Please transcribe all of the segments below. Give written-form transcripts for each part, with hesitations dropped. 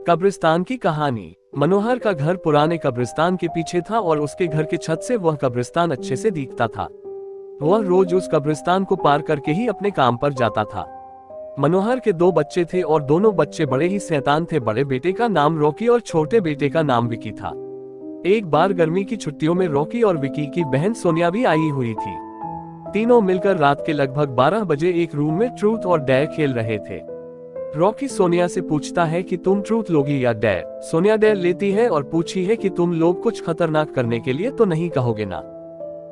कब्रिस्तान की कहानी। मनोहर का घर पुराने कब्रिस्तान के पीछे था और उसके घर के छत से वह कब्रिस्तान अच्छे से दिखता था। वह रोज उस कब्रिस्तान को पार करके ही अपने काम पर जाता था। मनोहर के दो बच्चे थे और दोनों बच्चे बड़े ही शैतान थे। बड़े बेटे का नाम रॉकी और छोटे बेटे का नाम विकी था। एक बार गर्मी की छुट्टियों में रॉकी और विकी की बहन सोनिया भी आई हुई थी। तीनों मिलकर रात के लगभग 12 बजे एक रूम में ट्रूथ और डेयर खेल रहे थे। रॉकी सोनिया से पूछता है कि तुम ट्रूथ लोगी या डेयर। सोनिया डेयर लेती है और पूछी है कि तुम लोग कुछ खतरनाक करने के लिए तो नहीं कहोगे ना।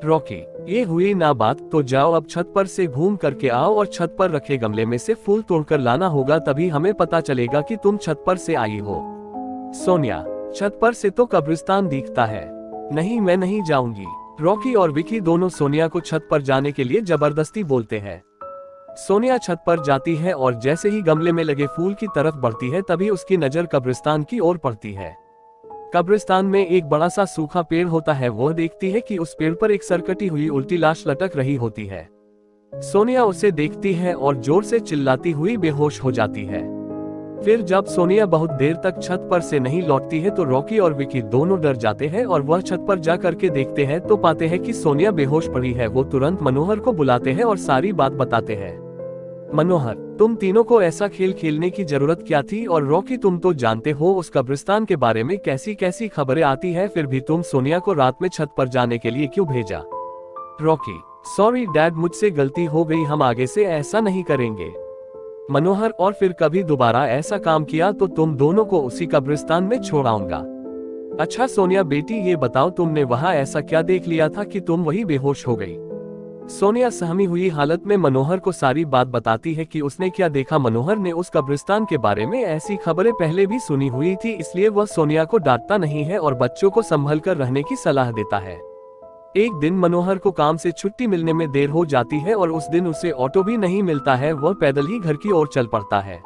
रॉकी, ये हुई ना बात, तो जाओ अब छत पर से घूम करके आओ और छत पर रखे गमले में से फूल तोड़कर लाना होगा, तभी हमें पता चलेगा कि तुम छत पर से आई हो। सोनिया, छत पर से तो कब्रिस्तान दिखता है। नहीं, मैं नहीं जाऊंगी। रॉकी और विकी दोनों सोनिया को छत पर जाने के लिए जबरदस्ती बोलते हैं। सोनिया छत पर जाती है और जैसे ही गमले में लगे फूल की तरफ बढ़ती है तभी उसकी नजर कब्रिस्तान की ओर पड़ती है। कब्रिस्तान में एक बड़ा सा सूखा पेड़ होता है। वह देखती है कि उस पेड़ पर एक सरकटी हुई उल्टी लाश लटक रही होती है। सोनिया उसे देखती है और जोर से चिल्लाती हुई बेहोश हो जाती है। फिर जब सोनिया बहुत देर तक छत पर से नहीं लौटती है तो रॉकी और विकी दोनों डर जाते हैं और वह छत पर जा करके देखते हैं तो पाते हैं कि सोनिया बेहोश पड़ी है। वो तुरंत मनोहर को बुलाते हैं और सारी बात बताते हैं। मनोहर, तुम तीनों को ऐसा खेल खेलने की जरूरत क्या थी? और रॉकी, तुम तो जानते हो उस कब्रिस्तान के बारे में कैसी कैसी खबरें आती है, फिर भी तुम सोनिया को रात में छत पर जाने के लिए क्यों भेजा? रॉकी, सॉरी डैड, मुझसे गलती हो गई, हम आगे से ऐसा नहीं करेंगे। मनोहर, और फिर कभी दोबारा ऐसा काम किया तो तुम दोनों को उसी कब्रिस्तान में छोड़ आऊंगा। अच्छा सोनिया बेटी, ये बताओ तुमने वहां ऐसा क्या देख लिया था कि तुम वही बेहोश हो गई? सोनिया सहमी हुई हालत में मनोहर को सारी बात बताती है कि उसने क्या देखा। मनोहर ने उस कब्रिस्तान के बारे में ऐसी खबरें पहले भी सुनी हुई थी, इसलिए वह सोनिया को डांटता नहीं है और बच्चों को संभल कर रहने की सलाह देता है। एक दिन मनोहर को काम से छुट्टी मिलने में देर हो जाती है और उस दिन उसे ऑटो भी नहीं मिलता है। वह पैदल ही घर की ओर चल पड़ता है।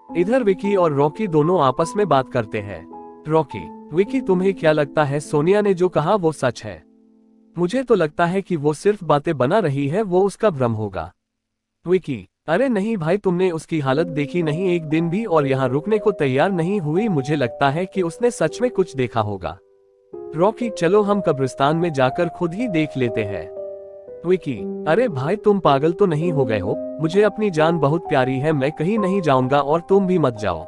इधर विकी और रॉकी दोनों आपस में बात करते हैं। रॉकी, विकी, तुम्हें क्या लगता है सोनिया ने जो कहा वो सच है? मुझे तो लगता है कि वो सिर्फ बातें बना रही है, वो उसका भ्रम होगा। विकी, अरे नहीं भाई, तुमने उसकी हालत देखी नहीं, एक दिन भी और यहाँ रुकने को तैयार नहीं हुई। मुझे लगता है कि उसने सच में कुछ देखा होगा। रॉकी, चलो हम कब्रिस्तान में जाकर खुद ही देख लेते हैं। विकी, अरे भाई तुम पागल तो नहीं हो गए हो? मुझे अपनी जान बहुत प्यारी है, मैं कहीं नहीं जाऊंगा और तुम भी मत जाओ।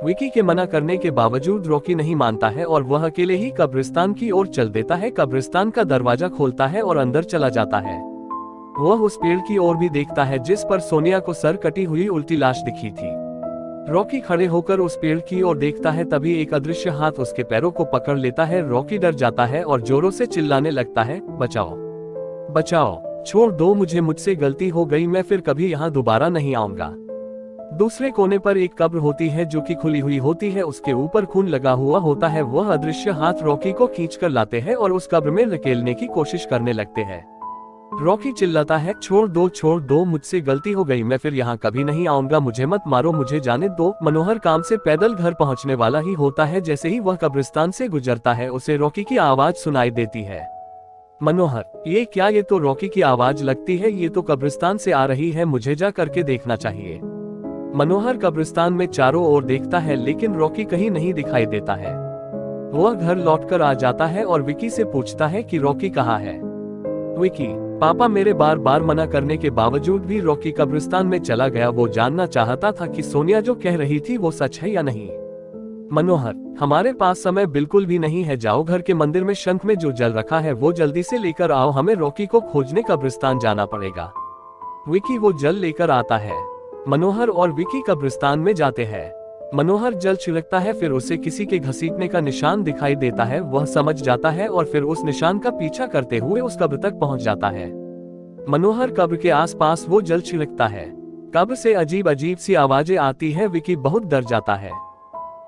विकी के मना करने के बावजूद रॉकी नहीं मानता है और वह अकेले ही कब्रिस्तान की ओर चल देता है। कब्रिस्तान का दरवाजा खोलता है और अंदर चला जाता है। वह उस पेड़ की ओर भी देखता है जिस पर सोनिया को सर कटी हुई उल्टी लाश दिखी थी। रॉकी खड़े होकर उस पेड़ की ओर देखता है, तभी एक अदृश्य हाथ उसके पैरों को पकड़ लेता है। रॉकी डर जाता है और जोरों से चिल्लाने लगता है, बचाओ बचाओ, छोड़ दो मुझे, मुझसे गलती हो गई, मैं फिर कभी यहाँ दोबारा नहीं आऊंगा। दूसरे कोने पर एक कब्र होती है जो कि खुली हुई होती है, उसके ऊपर खून लगा हुआ होता है। वह अदृश्य हाथ रॉकी को खींच कर लाते हैं और उस कब्र में धकेलने की कोशिश करने लगते हैं। रॉकी चिल्लाता है, छोड़ दो, मुझसे गलती हो गई, मैं फिर यहाँ कभी नहीं आऊंगा, मुझे मत मारो, मुझे जाने दो। मनोहर काम से पैदल घर पहुँचने वाला ही होता है। जैसे ही वह कब्रिस्तान से गुजरता है उसे रॉकी की आवाज सुनाई देती है। मनोहर, ये क्या? ये तो रॉकी की आवाज लगती है, ये तो कब्रिस्तान से आ रही है, मुझे जा करके देखना चाहिए। मनोहर कब्रिस्तान में चारों ओर देखता है लेकिन रॉकी कहीं नहीं दिखाई देता है। वह घर लौटकर आ जाता है और विकी से पूछता है कि रॉकी कहाँ है। विकी, पापा, मेरे बार बार मना करने के बावजूद भी रॉकी कब्रिस्तान में चला गया। वो जानना चाहता था कि सोनिया जो कह रही थी वो सच है या नहीं। मनोहर, हमारे पास समय बिल्कुल भी नहीं है, जाओ घर के मंदिर में शंख में जो जल रखा है वो जल्दी से लेकर आओ, हमें रॉकी को खोजने कब्रिस्तान जाना पड़ेगा। विकी वो जल लेकर आता है। मनोहर और विकी कब्रिस्तान में जाते हैं। मनोहर जल छिड़कता है, फिर उसे किसी के घसीटने का निशान दिखाई देता है। वह समझ जाता है और फिर उस निशान का पीछा करते हुए उस कब्र तक पहुंच जाता है। मनोहर कब्र के आसपास वो जल छिड़कता है। कब्र से अजीब अजीब सी आवाजें आती है। विकी बहुत डर जाता है।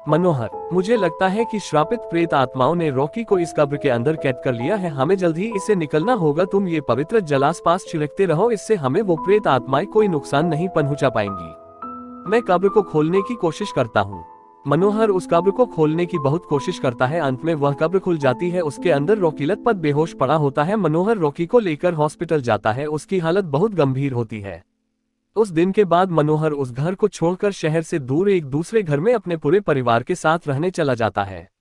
मनोहर, मुझे लगता है कि श्रापित प्रेत आत्माओं ने रॉकी को इस कब्र के अंदर कैद कर लिया है, हमें जल्द ही इसे निकलना होगा। तुम ये पवित्र जल आसपास छिड़कते रहो, इससे हमें वो प्रेत आत्माएं कोई नुकसान नहीं पहुंचा पाएंगी। मैं कब्र को खोलने की कोशिश करता हूँ। मनोहर उस कब्र को खोलने की बहुत कोशिश करता है। अंत में वह कब्र खुल जाती है। उसके अंदर रॉकी लथपथ बेहोश पड़ा होता है। मनोहर रॉकी को लेकर हॉस्पिटल जाता है। उसकी हालत बहुत गंभीर होती है। उस दिन के बाद मनोहर उस घर को छोड़कर शहर से दूर एक दूसरे घर में अपने पूरे परिवार के साथ रहने चला जाता है।